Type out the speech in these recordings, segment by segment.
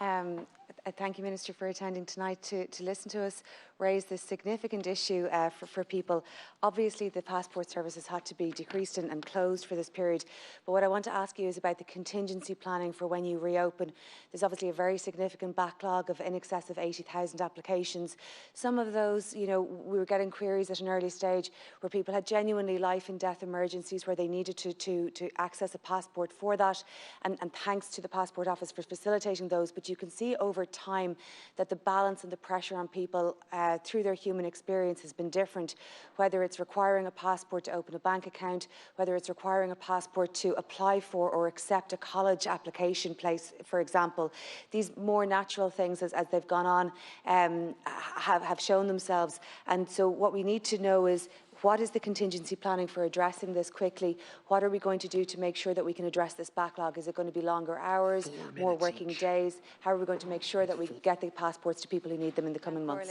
Thank you, Minister, for attending tonight to listen to us raise this significant issue for people. Obviously, the passport services had to be decreased and closed for this period. But what I want to ask you is about the contingency planning for when you reopen. There's obviously a very significant backlog of in excess of 80,000 applications. Some of those, we were getting queries at an early stage where people had genuinely life and death emergencies where they needed to access a passport for that. And thanks to the Passport Office for facilitating those. But you can see over time that the balance and the pressure on people through their human experience has been different, whether it's requiring a passport to open a bank account, whether it's requiring a passport to apply for or accept a college application place, for example. These more natural things as they've gone on have shown themselves. And so what we need to know is, what is the contingency planning for addressing this quickly? What are we going to do to make sure that we can address this backlog? Is it going to be longer hours, more working days? How are we going to make sure that we get the passports to people who need them in the coming months?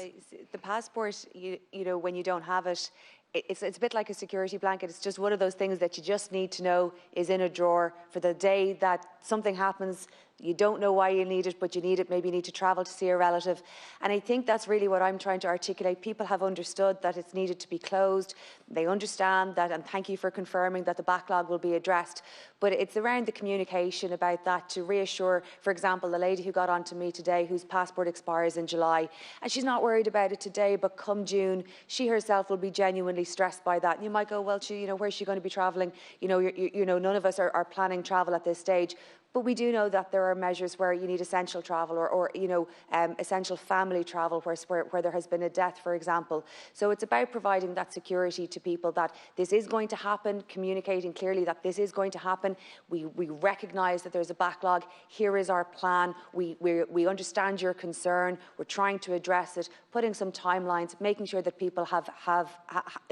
The passport, when you don't have it, it's a bit like a security blanket. It's just one of those things that you just need to know is in a drawer for the day that something happens. You don't know why you need it, but you need it. Maybe you need to travel to see a relative. And I think that's really what I'm trying to articulate. People have understood that it's needed to be closed. They understand that, and thank you for confirming that the backlog will be addressed. But it's around the communication about that to reassure, for example, the lady who got on to me today, whose passport expires in July, and she's not worried about it today, but come June, she herself will be genuinely stressed by that. And you might go, well, where's she going to be travelling? None of us are planning travel at this stage. But we do know that there are measures where you need essential travel or essential family travel where there has been a death, for example. So it's about providing that security to people that this is going to happen, communicating clearly that this is going to happen. We recognise that there's a backlog. Here is our plan. We understand your concern. We're trying to address it, putting some timelines, making sure that people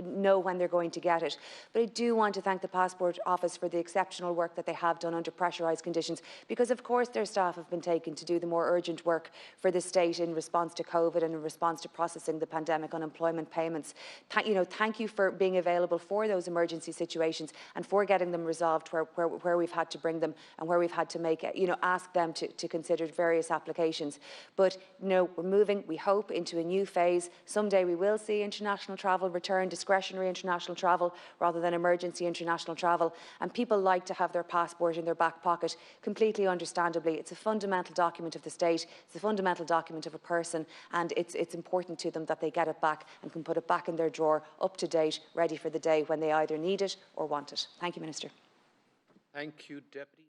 know when they're going to get it. But I do want to thank the Passport Office for the exceptional work that they have done under pressurised conditions, because of course their staff have been taken to do the more urgent work for the state in response to COVID and in response to processing the pandemic unemployment payments. Thank you for being available for those emergency situations and for getting them resolved where we've had to bring them and where we've had to make ask them to consider various applications. But we're moving, we hope, into a new phase. Someday we will see international travel return, discretionary international travel rather than emergency international travel, and people like to have their passport in their back pocket. Completely understandably, it's a fundamental document of the state, it's a fundamental document of a person, and it's important to them that they get it back and can put it back in their drawer, up to date, ready for the day when they either need it or want it. Thank you, Minister. Thank you, Deputy.